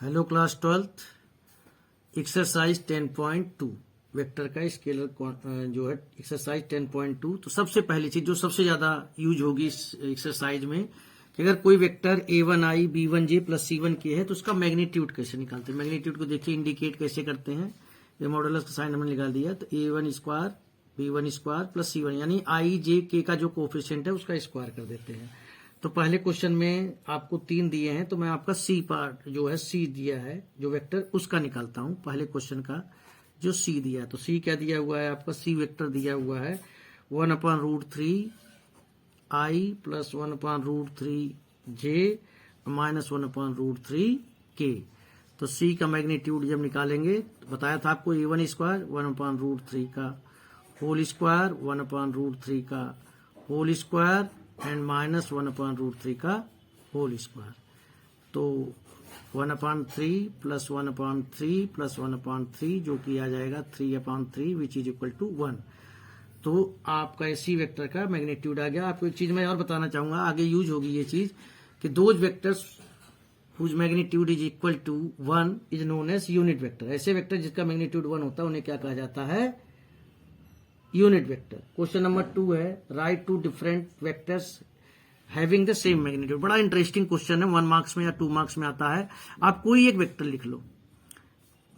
Hello class 12th exercise 10.2 vector का scalar जो है एक्सरसाइज 10.2। तो सबसे पहली चीज जो सबसे ज्यादा यूज होगी इस एक्सरसाइज में कि अगर कोई vector a1i b1j plus c1k है तो उसका मैग्नीट्यूड कैसे निकालते हैं। मैग्नीट्यूड को देखिए इंडिकेट कैसे करते हैं। ये मॉडुलस का साइन हमने निकाल दिया। तो a1 square b1 square plus c1 यानी i j k का जो कोफिशिएंट है उसका स्क्वायर कर देते हैं। तो पहले क्वेश्चन में आपको 3 दिए हैं तो मैं आपका सी पार्ट जो है सी दिया है जो वेक्टर उसका निकालता हूं। पहले क्वेश्चन का जो सी दिया है तो सी क्या दिया हुआ है आपका सी वेक्टर दिया हुआ है 1/√3 i plus 1/√3 j minus 1/√3 k। तो सी का मैग्नीट्यूड जब निकालेंगे तो बताया था आपको a1 स्क्वायर 1/√3 का होल स्क्वायर 1/√3 का होल स्क्वायर एंड माइनस 1/√3 का होल स्क्वायर। तो 1/3 प्लस 1/3 प्लस 1/3 जो कि आ जाएगा 3/3 विच इज इक्वल टू 1। तो आपका इसी वेक्टर का मैग्नीट्यूड आ गया। आपको एक चीज मैं और बताना चाहूंगा, आगे यूज होगी ये चीज कि those vectors whose magnitude is equal to 1 is known as unit vector. ऐसे वेक्टर जिसका मैग्नीट्यूड 1 होता है उन्हें क्या कहा जाता है, यूनिट वेक्टर। क्वेश्चन नंबर 2 है write two different vectors having the same magnitude. बड़ा इंटरेस्टिंग क्वेश्चन है, 1 मार्क्स में या 2 मार्क्स में आता है। आप कोई एक वेक्टर लिख लो,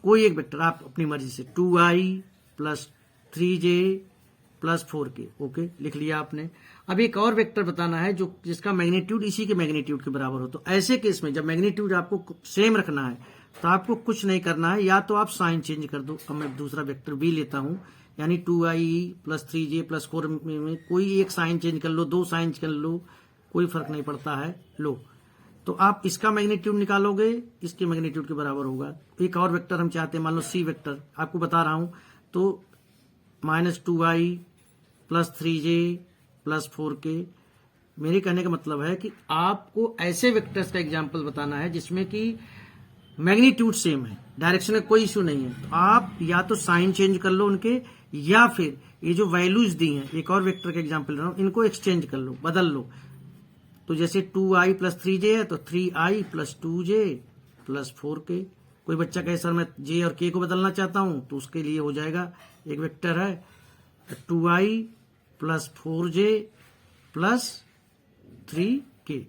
कोई एक वेक्टर आप अपनी मर्जी से 2i plus 3j plus 4k। Okay, लिख लिया आपने। अब एक और वेक्टर बताना है जो जिसका मैग्नीट्यूड इसी के मैग्नीट्यूड के बराबर हो। तो ऐसे केस में जब मैग्नीट्यूड आपको सेम रखना है तो आपको कुछ नहीं करना है, या तो आप साइन चेंज कर दो। अब मैं दूसरा वेक्टर भी लेता हूं यानी 2i प्लस 3j प्लस 4 में कोई एक साइन चेंज कर लो, 2 साइन कर लो, कोई फर्क नहीं पड़ता है। लो तो आप इसका मैग्नीट्यूड निकालोगे, इसके मैग्नीट्यूड के बराबर होगा। एक और वेक्टर हम चाहते हैं, मान लो सी वेक्टर आपको बता रहा हूं तो minus 2i plus 3j plus 4k। मेरे कहने का मतलब है कि आपको ऐसे वेक्टर्स का एग्जाम्पल बताना है जिसमें कि मैग्नीट्यूड सेम है, डायरेक्शन में कोई इश्यू नहीं है। तो आप या तो साइन चेंज कर लो उनके, या फिर ये जो वैल्यूज दी हैं, एक और वेक्टर का एग्जांपल ले रहा हूं, इनको एक्सचेंज कर लो, बदल लो। तो जैसे 2i प्लस 3j है तो 3i plus 2j plus 4k। कोई बच्चा कहे सर मैं j और k को बदलना चाहता हूं तो उसके लिए हो जाएगा, एक वेक्टर है 2i plus 4j plus 3k।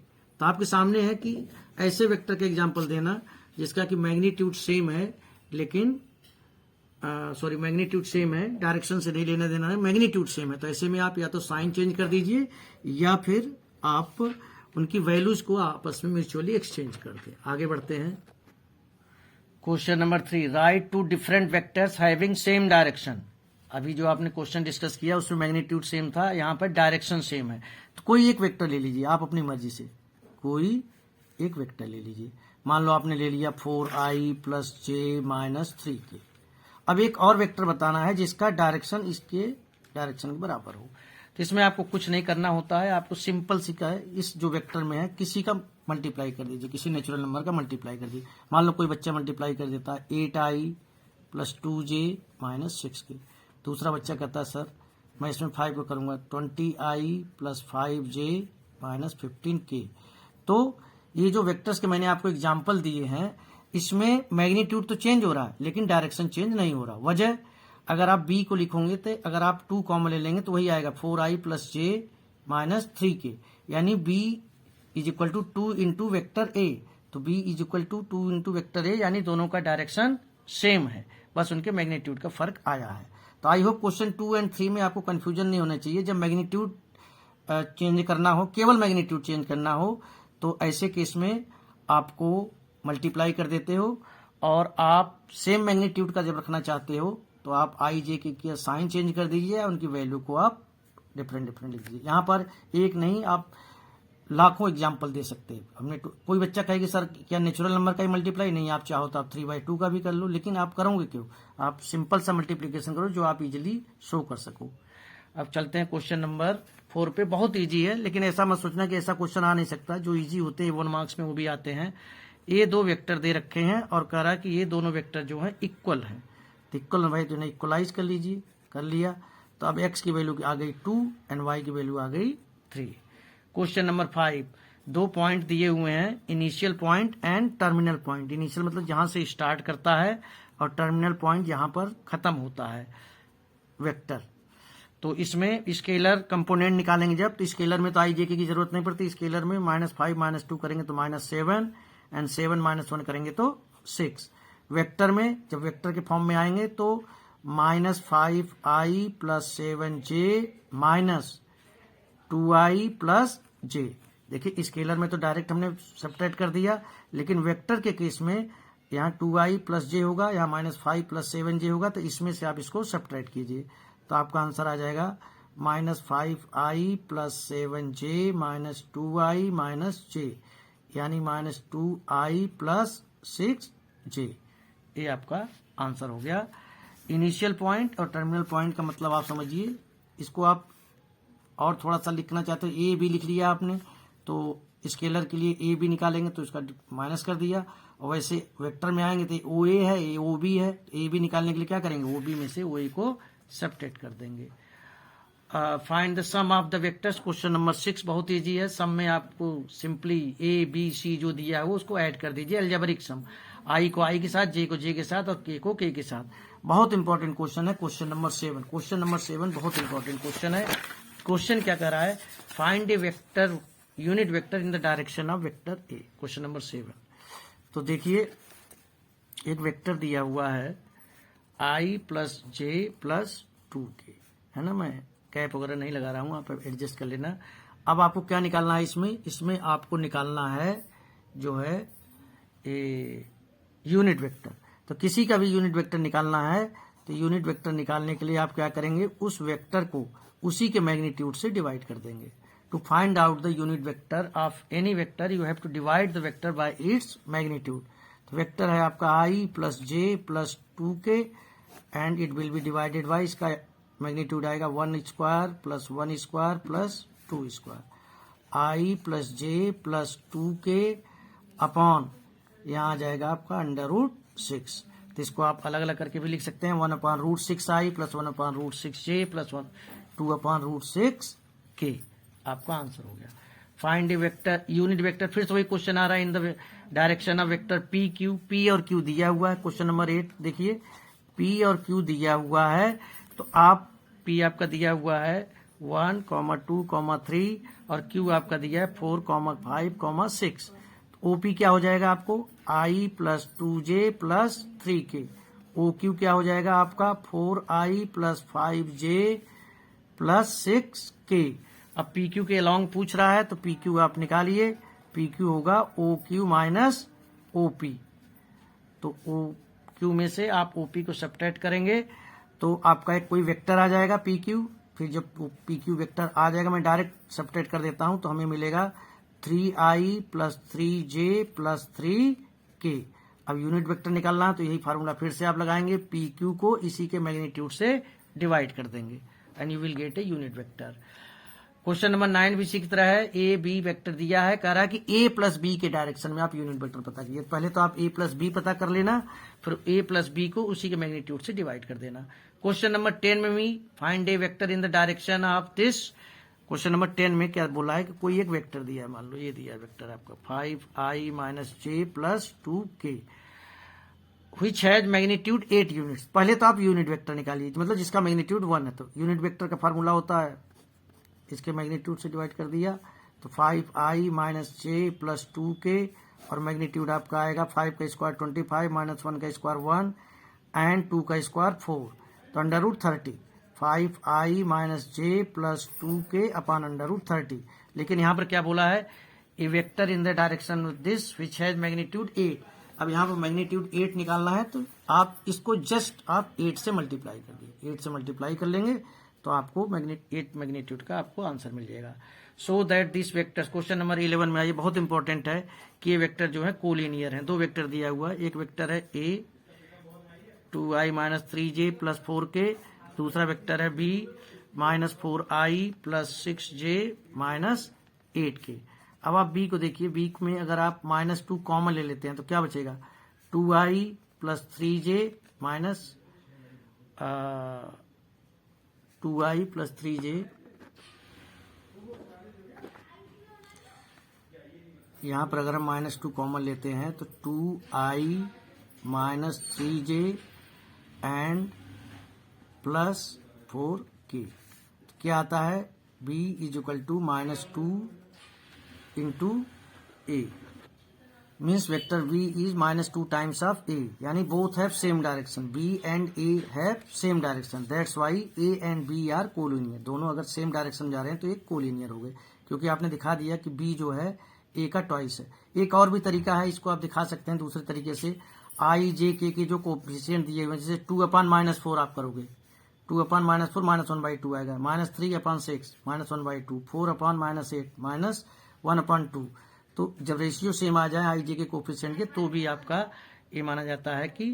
तो आपके सामने है कि ऐसे वेक्टर के एग्जाम्पल देना जिसका कि मैग्नीट्यूड सेम है, लेकिन मैग्नीट्यूड सेम है, डायरेक्शन से नहीं लेना देना है, मैग्नीट्यूड सेम है। तो ऐसे में आप या तो साइन चेंज कर दीजिए या फिर आप उनकी वैल्यूज को आपस में म्यूचुअली एक्सचेंज कर दें। आगे बढ़ते हैं। Question number 3 write two different vectors having same direction. अभी जो आपने क्वेश्चन डिस्कस किया उसमें मैग्नीट्यूड सेम था, यहाँ पर डायरेक्शन सेम है। तो कोई एक वेक्टर ले लीजिए आप अपनी मर्जी से, कोई एक वेक्टर ले लीजिए। मान लो आपने ले लिया 4i plus j minus 3k। अब एक और वेक्टर बताना है जिसका डायरेक्शन इसके डायरेक्शन के बराबर हो। तो इसमें आपको कुछ नहीं करना होता है, आपको सिंपल सी का है, इस जो वेक्टर में है किसी का मल्टीप्लाई कर दीजिए, किसी नेचुरल नंबर का मल्टीप्लाई कर दीजिए। मान लो कोई बच्चा मल्टीप्लाई कर देता है 8i plus 2j minus 6k। दूसरा बच्चा कहता है सर मैं इसमें 5 को करूंगा 20i plus 5j minus 15k। तो ये जो वेक्टर्स के मैंने आपको एग्जाम्पल दिए हैं इसमें मैग्नीट्यूड तो चेंज हो रहा है लेकिन डायरेक्शन चेंज नहीं हो रहा। वजह, अगर आप b को लिखोगे तो अगर आप 2 कॉमन ले लेंगे तो वही आएगा 4i plus j minus 3k, यानी b is equal to 2 into vector a। तो b is equal to 2 into vector a, यानी दोनों का डायरेक्शन सेम है, बस उनके मैग्नीट्यूड का फर्क आया है। तो आई होप क्वेश्चन 2 एंड 3 में आपको कंफ्यूजन नहीं होना चाहिए। जब मैग्नीट्यूड चेंज करना हो, केवल मैग्नीट्यूड चेंज करना हो, तो ऐसे केस में आपको मल्टीप्लाई कर देते हो, और आप सेम मैग्नीट्यूड का जब रखना चाहते हो तो आप आई जे के साइन चेंज कर दीजिए, उनकी वैल्यू को आप डिफरेंट डिफरेंट लिख दीजिए। यहाँ पर एक नहीं, आप लाखों एग्जाम्पल दे सकते हैं। हमने कोई बच्चा कहेगा सर क्या नेचुरल नंबर का ही मल्टीप्लाई, नहीं आप चाहो तो आप 3/2 का भी कर लो, लेकिन आप करोगे क्यों, आप सिंपल सा मल्टीप्लीकेशन करो जो आप इजिली शो कर सको। अब चलते हैं क्वेश्चन नंबर 4 पे। बहुत इजी है, लेकिन ऐसा मत सोचना कि ऐसा क्वेश्चन आ नहीं सकता। जो इजी होते हैं 1 मार्क्स में वो भी आते हैं। ये 2 वेक्टर दे रखे हैं और कह रहा है कि ये दोनों वेक्टर जो है इक्वल हैं। तो इक्वल भाई तो इन्हें इक्वलाइज कर लीजिए, कर लिया। तो अब x की वैल्यू आ गई 2 एंड y की वैल्यू आ गई 3। क्वेश्चन नंबर 5 दो पॉइंट दिए हुए हैं, initial point and terminal point. Initial मतलब जहां से स्टार्ट करता है और टर्मिनल पॉइंट जहां पर खत्म होता है वेक्टर। तो इसमें स्केलर कंपोनेंट निकालेंगे जब, तो स्केलर में तो आई जे की जरूरत नहीं पड़ती। स्केलर में -5 -2 करेंगे तो -7 एंड 7 -1 करेंगे तो 6। वेक्टर में जब वेक्टर के फॉर्म में आएंगे तो -5i + 7j -2i + j। देखिए स्केलर में तो डायरेक्ट हमने सब्ट्रैक्ट कर दिया, लेकिन वेक्टर के केस में यहाँ 2i + j होगा, यहाँ -5 + 7j होगा, तो इसमें से आप इसको सब्ट्रैक्ट कीजिए तो आपका आंसर आ जाएगा -5i + 7j -2i - j, यानी -2i + 6j। ये आपका आंसर हो गया। इनिशियल पॉइंट और टर्मिनल पॉइंट का मतलब आप समझिए। इसको आप और थोड़ा सा लिखना चाहते हो, ए बी लिख लिया आपने, तो स्केलर के लिए ए बी निकालेंगे तो इसका माइनस कर दिया, और वैसे वेक्टर में आएंगे तो ओ ए है, ए ओ बी है, ए बी निकालने के लिए क्या करेंगे, ओ बी में से ओ ए को सब्ट्रैक्ट कर देंगे। Find the sum of the vectors, question number 6 बहुत इजी है। सम में आपको सिंपली ए बी सी जो दिया है वो उसको ऐड कर दीजिए, अलजेब्रिक सम। आई को आई के साथ, जे को जे के साथ और के को के के साथ। बहुत इंपॉर्टेंट क्वेश्चन है क्वेश्चन नंबर 7। क्वेश्चन नंबर 7 बहुत इंपॉर्टेंट क्वेश्चन है। क्वेश्चन क्या कर रहा है, find A vector unit vector in the direction of vector A. Question number 7। तो देखिए एक वेक्टर दिया हुआ है i + j + 2k, है ना। मैं कैप वगैरह नहीं लगा रहा हूं, आप एडजस्ट कर लेना। अब आपको क्या निकालना है इसमें आपको निकालना है जो है यूनिट वेक्टर। तो किसी का भी यूनिट वेक्टर निकालना है तो यूनिट वेक्टर निकालने के लिए आप क्या करेंगे, उस वेक्टर को उसी के मैग्नीट्यूड से डिवाइड कर देंगे। To find out the unit vector of any vector you have to divide the vector by its magnitude. तो वेक्टर है आपका i + j + 2k and it will be divided by, इसका मैग्नीट्यूड आएगा 1² + 1² + 2²। i + j + 2k upon यहाँ आ जाएगा आपका √6। तो इसको आप अलग अलग करके भी लिख सकते हैं, 1/√6i + 1/√6j + 2/√6k। आपका आंसर हो गया। फाइंड ए वेक्टर यूनिट वेक्टर, फिर से वही क्वेश्चन आ रहा है, इन the direction of vector P Q. P और क्यू दिया हुआ है क्वेश्चन नंबर 8। देखिए पी और क्यू दिया हुआ है, तो आप पी आपका दिया हुआ है 1, 2, 3 और क्यू आपका दिया है 4, 5, 6। ओपी क्या हो जाएगा आपको, i + 2j + 3k। O Q क्या हो जाएगा आपका 4i + 5j + 6k। अब पी क्यू के अलॉन्ग पूछ रहा है तो पी क्यू आप निकालिए, पी क्यू होगा ओ क्यू - ओपी। तो ओ क्यू में से आप ओपी को सब्ट्रैक्ट करेंगे तो आपका एक कोई वेक्टर आ जाएगा पी क्यू। फिर जब पी क्यू वेक्टर आ जाएगा, मैं डायरेक्ट सब्ट्रैक्ट कर देता हूं, तो हमें मिलेगा 3i + 3j + 3k। अब यूनिट वेक्टर निकालना है तो यही फार्मूला फिर से आप लगाएंगे, पी क्यू को इसी के मैग्नीट्यूड से डिवाइड कर देंगे and you will get a unit vector. Question number 9 भी इसी की तरह है। ए बी वेक्टर दिया है, कह रहा है कि ए + बी के डायरेक्शन में आप यूनिट वेक्टर पता कीजिए। पहले तो आप ए + बी पता कर लेना, फिर ए + बी को उसी के मैग्नीट्यूड से डिवाइड कर देना। क्वेश्चन नंबर 10 में भी find A vector in the direction of this. Question number 10 में क्या बोला है कि कोई एक वेक्टर दिया है, मान लो ये दिया है वेक्टर आपका 5i - j + 2k which has magnitude 8 units. पहले तो आप यूनिट वेक्टर निकालिए, मतलब जिसका मैग्नीट्यूड 1 है। तो यूनिट वेक्टर का फार्मूला होता है, इसके मैग्नीट्यूड से डिवाइड कर दिया तो 5i - j + 2k और मैग्नीट्यूड आपका आएगा 5 का स्क्वायर 25 - 1 का स्क्वायर 1 एंड 2 का स्क्वायर 4, तो √30। 5i - j + 2k upon √30। लेकिन यहाँ पर क्या बोला है, a vector in the direction of this which has magnitude 8। अब यहाँ पर मैग्नीट्यूड 8 निकालना है तो आप इसको जस्ट आप 8 से मल्टीप्लाई कर दिए, 8 से मल्टीप्लाई कर लेंगे तो आपको 8 मैग्नीट्यूड का आपको आंसर मिल जाएगा। So that this vectors, question number 11 में आइए, बहुत इंपॉर्टेंट है कि ये वेक्टर जो है कोलिनियर है। दो वेक्टर दिया हुआ है, एक वेक्टर है ए 2i - 3j + 4k, दूसरा वेक्टर है b -4i + 6j - 8k। अब आप b को देखिए, b में अगर आप -2 कॉमन ले लेते हैं तो क्या बचेगा, 2i + 3j - 2i + 3j यहाँ पर अगर हम -2 कॉमन लेते हैं तो 2i minus 3j and plus 4k क्या आता है, b is equal to -2 into a means vector v is -2 times of a, यानी both have same direction, b and a have same direction, that's why a and b are collinear. दोनों अगर same direction जा रहे हैं तो एक collinear हो गए, क्योंकि आपने दिखा दिया कि b जो है a का ट्वाइस है। एक और भी तरीका है, इसको आप दिखा सकते हैं दूसरे तरीके से, i j k के जो कोफिशिएंट दिए हुए हैं, जैसे 2/-4 आप करोगे, 2/-4 -1/2 आएगा, -3/6 -1/2, 4/-8 -1/2। तो जब रेशियो सेम आ जाए आई जे के कोफिशिएंट के तो भी आपका ये माना जाता है कि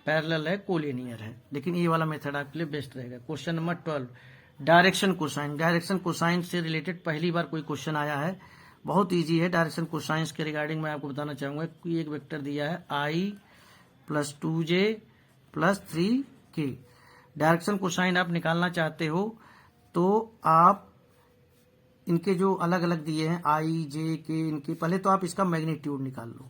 पैरेलल है, कोलिनियर है। लेकिन ये वाला मेथड आपके लिए बेस्ट रहेगा। Question number 12, direction cosine. Direction cosine से रिलेटेड पहली बार कोई क्वेश्चन आया है, बहुत इजी है। डायरेक्शन कोसाइन के रिगार्डिंग मैं आपको बताना चाहूंगा कि एक वेक्टर दिया है i + 2j + 3k। Direction cosine आप निकालना चाहते हो तो आप इनके जो अलग अलग दिए हैं i j k, इनके पहले तो आप इसका मैग्नीट्यूड निकाल लो।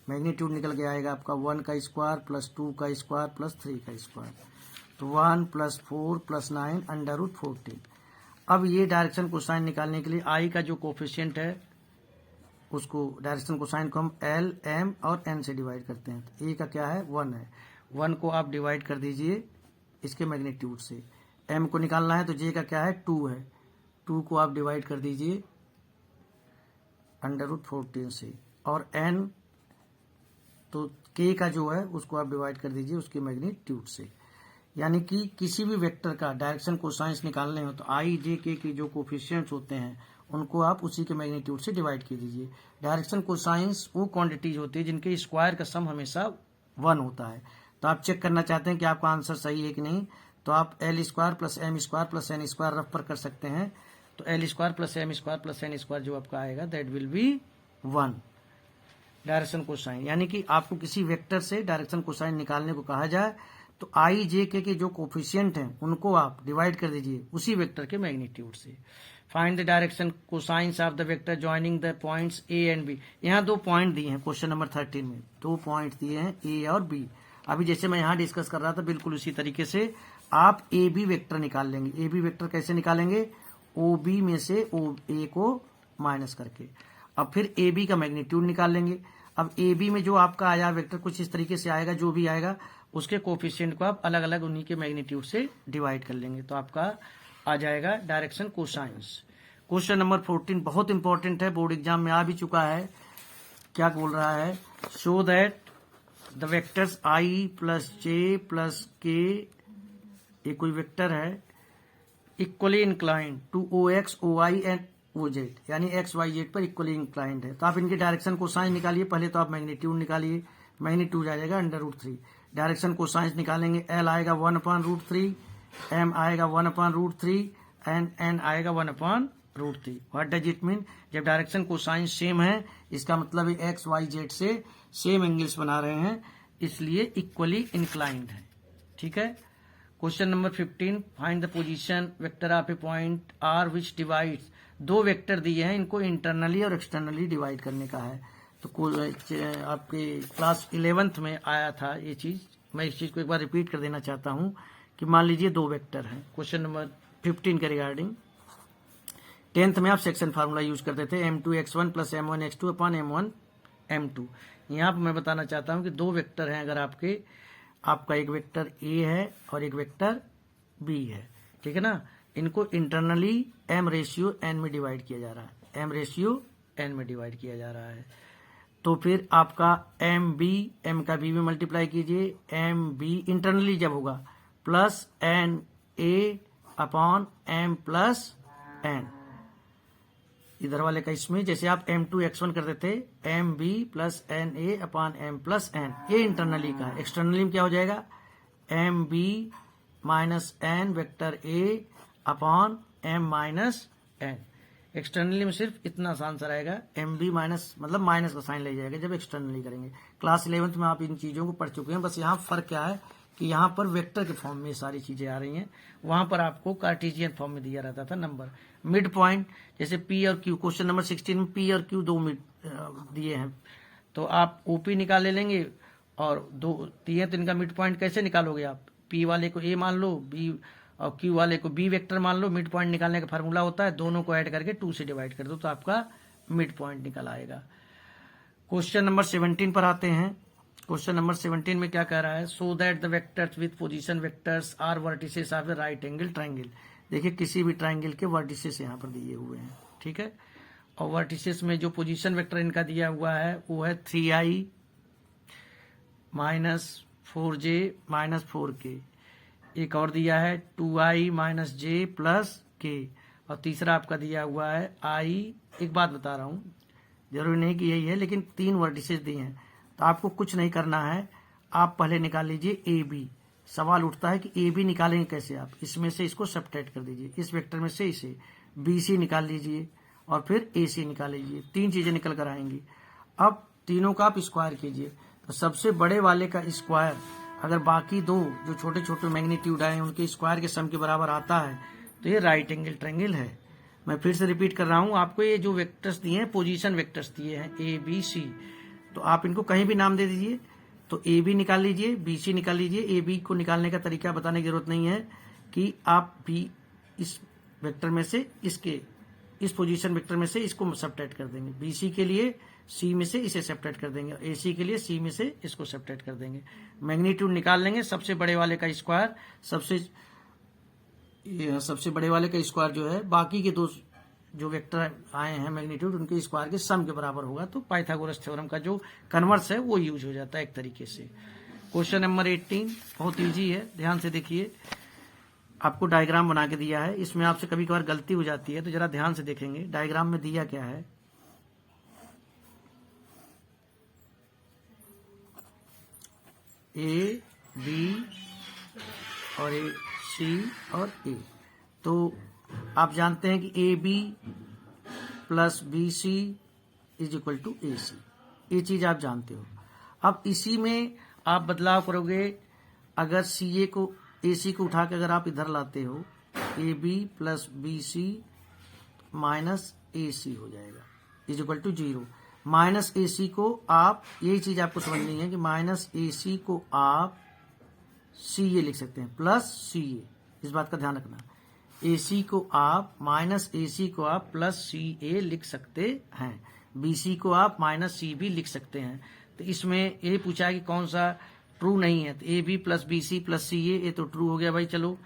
मैग्नीट्यूड निकल के आएगा आपका 1 का स्क्वायर + 2 का स्क्वायर + 3 का स्क्वायर, तो 1 + 4 + 9 √14। अब ये डायरेक्शन कोसाइन निकालने के लिए i का जो कोफिशिएंट है उसको डायरेक्शन कोसाइन को हम l, m और n से डिवाइड करते हैं। तो a का क्या है, 1 है, 1 को आप डिवाइड कर दीजिए इसके मैग्नीट्यूड से। m को निकालना है तो j का क्या है, 2 है, 2 को आप डिवाइड कर दीजिए √14 से, और n तो k का जो है उसको आप डिवाइड कर दीजिए उसके मैग्नीट्यूड से। यानी कि किसी भी वेक्टर का डायरेक्शन कोसाइंस निकालने हो तो i j k के जो कोफिशिएंट्स होते हैं उनको आप उसी के मैग्नीट्यूड से डिवाइड कर दीजिए। डायरेक्शन कोसाइंस वो क्वांटिटीज होती है जिनके स्क्वायर का सम हमेशा 1 होता है। तो आप चेक करना चाहते हैं कि आपका आंसर सही है कि नहीं, तो आप l² + m² + n² रफ पर कर सकते हैं। तो l² + m² + n² जो आपका आएगा that will be 1 direction cosine. यानी कि आपको किसी वेक्टर से डायरेक्शन कोसाइन निकालने को कहा जाए तो i j k के जो कोफिशिएंट हैं उनको आप डिवाइड कर दीजिए उसी वेक्टर के मैग्नीट्यूड से। Find the direction cosines of the vector joining the points a and b। यहाँ 2 पॉइंट दिए हैं क्वेश्चन नंबर 13 में, 2 पॉइंट दिए हैं a और b। अभी जैसे मैं यहाँ डिस्कस कर रहा था बिल्कुल उसी तरीके से आप ए बी वेक्टर निकाल लेंगे। ए बी वेक्टर कैसे निकालेंगे, ओ बी में से ओ ए को माइनस करके। अब फिर ए बी का मैग्नीट्यूड निकाल लेंगे। अब ए बी में जो आपका आया वेक्टर कुछ इस तरीके से आएगा, जो भी आएगा उसके कोफिशिएंट को आप अलग अलग उन्हीं के मैग्नीट्यूड से डिवाइड कर लेंगे, तो आपका आ जाएगा डायरेक्शन कोसाइंस। क्वेश्चन नंबर 14 बहुत इंपॉर्टेंट है, बोर्ड एग्जाम में आ भी चुका है। क्या बोल रहा है, show that the vectors i + j + k, ये कोई वेक्टर है, equally inclined to ox, oy and oz, यानी x y z पर इक्वली इंक्लाइंड है। तो आप इनके डायरेक्शन कोसाइन निकालिए। पहले तो आप मैग्नीट्यूड निकालिए, मैग्नीट्यूड आ जाएगा √3। डायरेक्शन कोसाइन निकालेंगे, l आएगा 1/√3, m आएगा 1/√3 एंड n आएगा 1/√3। व्हाट डज इट मीन, जब डायरेक्शन कोसाइन सेम है इसका मतलब है x y z से सेम एंगल्स बना रहे हैं, इसलिए इक्वली इंक्लाइंड है। ठीक है। Question number 15, find the position vector of A point r which divides. 2 vector दिए हैं, इनको इंटरनली और एक्सटर्नली डिवाइड करने का है। तो आपके क्लास 11th में आया था ये चीज, मैं इस चीज को एक बार रिपीट कर देना चाहता हूं कि मान लीजिए 2 वेक्टर हैं। क्वेश्चन नंबर 15 के रिगार्डिंग 10th में आप सेक्शन फार्मूला यूज करते थे, m2x1 + m1x2 / m1m2। यहाँ पर मैं बताना चाहता हूं कि 2 वेक्टर हैं, अगर आपका एक वेक्टर a है और एक वेक्टर b है, ठीक है ना। इनको इंटरनली m/n में डिवाइड किया जा रहा है, m/n में डिवाइड किया जा रहा है। तो फिर आपका m का b में मल्टीप्लाई कीजिए, m b इंटरनली जब होगा +n/a/m + n। इधर वाले का इसमें जैसे आप m2x1 करते थे, mb + na/m + n, ये इंटरनली का है। एक्सटर्नली में क्या हो जाएगा, mb - n vector a/m - n। Externally में सिर्फ इतना सा आंसर आएगा, mb माइनस मतलब माइनस का साइन ले जाएगा जब एक्सटर्नली करेंगे। क्लास 11th में आप इन चीजों को पढ़ चुके हैं, बस यहाँ फर्क क्या है कि यहाँ पर वेक्टर के फॉर्म में सारी चीजें आ रही हैं, वहां पर आपको कार्टेशियन फॉर्म में दिया रहता था नंबर। मिड पॉइंट जैसे पी और क्यू, क्वेश्चन नंबर 16 में पी और क्यू दो मिड दिए हैं, तो आप ओपी निकाल ले लेंगे और दो दिए तो इनका मिड पॉइंट कैसे निकालोगे आप? पी वाले को ए मान लो, बी और क्यू वाले को बी वेक्टर मान लो। मिड पॉइंट निकालने का फार्मूला होता है दोनों को ऐड करके 2 से डिवाइड कर दो तो आपका मिड पॉइंट निकल आएगा। क्वेश्चन नंबर 17 पर आते हैं। क्वेश्चन नंबर 17 में क्या कह रहा है? So that the vectors with position vectors are vertices of the right angle triangle. देखिए किसी भी ट्राइंगल के वर्टिसेस यहाँ पर दिए हुए हैं, ठीक है। और वर्टिसेस में जो पोजीशन वेक्टर इनका दिया हुआ है वो है 3i minus 4j minus 4k। एक और दिया है 2i minus j plus k। और तीसरा आपका दिया हुआ है i। एक बात बता रहा हूं, जरूरी नहीं कि यही है, लेकिन 3 वर्टिसेस दिए हैं तो आपको कुछ नहीं करना है। आप पहले निकाल लीजिए ए बी। सवाल उठता है कि ए बी निकालेंगे कैसे? आप इसमें से इसको सब्ट्रैक्ट कर दीजिए, इस वेक्टर में से इसे बी सी निकाल लीजिए और फिर ए सी निकाल लीजिए। 3 चीजें निकल कर आएंगी। अब तीनों का आप स्क्वायर कीजिए तो सबसे बड़े वाले का स्क्वायर अगर बाकी दो जो छोटे छोटे मैग्नीट्यूड आए उनके स्क्वायर के सम के बराबर आता है तो ये राइट एंगल ट्रायंगल है। मैं फिर से रिपीट कर रहा हूं, आपको ये जो वेक्टर्स दिए हैं पोजीशन वेक्टर्स दिए हैं ए बी सी, तो आप इनको कहीं भी नाम दे दीजिए। तो ए बी निकाल लीजिए, बी सी निकाल लीजिए। ए बी को निकालने का तरीका बताने की जरूरत नहीं है कि आप बी इस वेक्टर में से इसके इस पोजीशन वेक्टर में से इसको सब्ट्रैक्ट कर देंगे, बी सी के लिए सी में से इसे सब्ट्रैक्ट कर देंगे, ए सी के लिए सी में से इसको सब्ट्रैक्ट कर देंगे। मैग्नीट्यूड निकाल लेंगे, सबसे बड़े वाले का स्क्वायर सबसे बड़े वाले का स्क्वायर जो है बाकी के दो जो वेक्टर आए हैं मैग्नीट्यूड उनके स्क्वायर के सम के बराबर होगा। तो पाइथागोरस थ्योरम का जो कन्वर्स है वो यूज हो जाता है एक तरीके से। क्वेश्चन नंबर 18 बहुत इजी है, ध्यान से देखिए। आपको डायग्राम बना के दिया है, इसमें आपसे कभी कभार गलती हो जाती है तो जरा ध्यान से देखेंगे डायग्राम में दिया क्या है। ए बी और ए सी और ए, तो आप जानते हैं कि A B plus B C is equal to A C, ये चीज आप जानते हो। अब इसी में आप बदलाव करोगे, अगर सी ए को ए सी को उठा के अगर आप इधर लाते हो A B plus B C minus A C हो जाएगा is equal to 0। Minus A C को आप, यही चीज आपको समझनी है कि माइनस ए सी को आप सी ए लिख सकते हैं प्लस सी ए, इस बात का ध्यान रखना। ए सी को आप माइनस ए सी को आप प्लस सी ए लिख सकते हैं, बी सी को आप माइनस सी बी लिख सकते हैं। तो इसमें ये पूछा कि कौन सा ट्रू नहीं है, तो A B plus B C plus C A, ये तो ट्रू हो गया भाई। चलो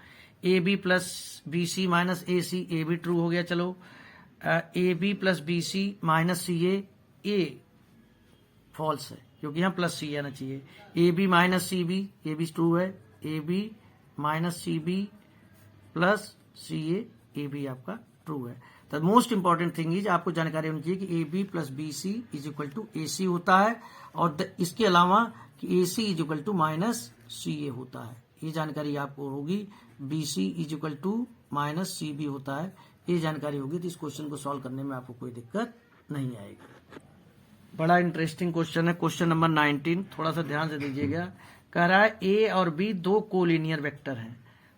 A B plus B C minus A C, ए भी ट्रू हो गया। चलो A B plus B C minus C A false है क्योंकि यहाँ प्लस सी आना चाहिए। A B minus C B, ये भी ट्रू है। A B minus C B plus C ए भी आपका ट्रू है। तो मोस्ट इंपॉर्टेंट थिंग इज आपको जानकारी होनी चाहिए कि A B plus B C is equal to A C होता है, और इसके अलावा कि A C is equal to minus C A होता है, ये जानकारी आपको होगी। B C is equal to minus C B होता है, ये जानकारी होगी तो इस क्वेश्चन को सॉल्व करने में आपको कोई दिक्कत नहीं आएगी। बड़ा इंटरेस्टिंग क्वेश्चन है क्वेश्चन नंबर 19, थोड़ा सा ध्यान से दीजिएगा। कह रहा है ए और बी दो कोलिनियर वेक्टर हैं,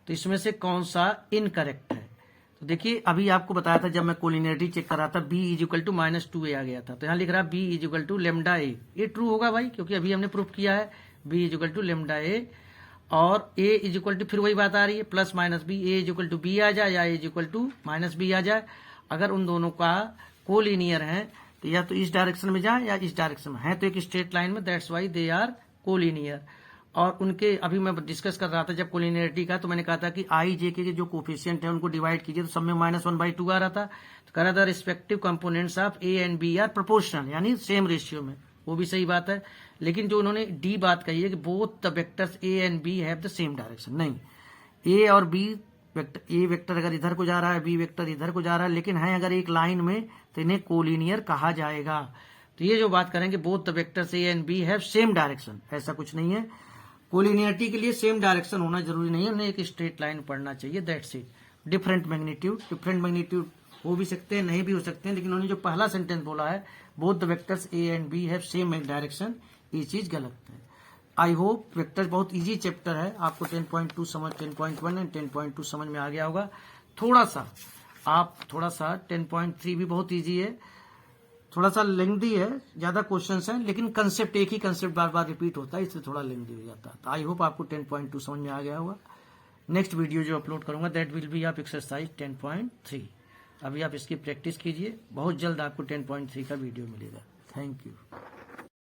तो इसमें से कौन सा इनकरेक्ट है? तो देखिए अभी आपको बताया था जब मैं कोलिनियरिटी चेक कर रहा था B is equal to minus 2a आ गया था, तो यहाँ लिख रहा है B is equal to lambda A. ये ट्रू होगा भाई क्योंकि अभी हमने प्रूफ किया है B is equal to lambda A, और ए इज इक्वल टू फिर वही बात आ रही है plus minus B, A is equal to B आ जाए या A is equal to minus B आ जाए। अगर उन दोनों का कोलिनियर है तो या तो इस डायरेक्शन में जाए या इस डायरेक्शन में है, तो एक स्ट्रेट लाइन में, that's why they are collinear. और उनके अभी मैं डिस्कस कर रहा था जब कोलिनियरिटी का, तो मैंने कहा था कि आई जे के जो कोफिशिएंट है उनको डिवाइड कीजिए तो सब में -1/2 आ रहा था। तो कह रहा था respective components of A and B are proportional, यानी सेम रेशियो में, वो भी सही बात है। लेकिन जो उन्होंने डी बात कही है कि both the vectors A and B have the same direction, नहीं, ए और बी वेक्टर, ए वेक्टर अगर इधर को जा रहा है बी वेक्टर इधर को जा रहा है, लेकिन है अगर एक लाइन में तो इन्हें कोलिनियर कहा जाएगा। तो ये जो बात करेंगे both the vectors A and B have same direction, ऐसा कुछ नहीं है। कोलिनियरिटी के लिए सेम डायरेक्शन होना जरूरी नहीं है, उन्हें एक स्ट्रेट लाइन पढ़ना चाहिए, दैट्स इट। डिफरेंट मैग्नीट्यूड हो भी सकते हैं नहीं भी हो सकते हैं, लेकिन उन्होंने जो पहला सेंटेंस बोला है both the vectors A and B have same direction, ये चीज गलत है। आई होप वेक्टर बहुत इजी चैप्टर है, आपको 10.2 समझ 10.1 एंड 10.2 समझ में आ गया होगा। थोड़ा सा 10.3 भी बहुत इजी है, थोड़ा सा लेंथी है, ज्यादा क्वेश्चंस हैं, लेकिन कंसेप्ट एक ही कंसेप्ट बार बार रिपीट होता है, इसलिए थोड़ा लेंथी हो जाता है। तो आई होप आपको 10.2 समझ में आ गया होगा। नेक्स्ट वीडियो जो अपलोड करूंगा दैट विल बी आप एक्सरसाइज 10.3। अभी आप इसकी प्रैक्टिस कीजिए, बहुत जल्द आपको 10.3 का वीडियो मिलेगा। Thank you.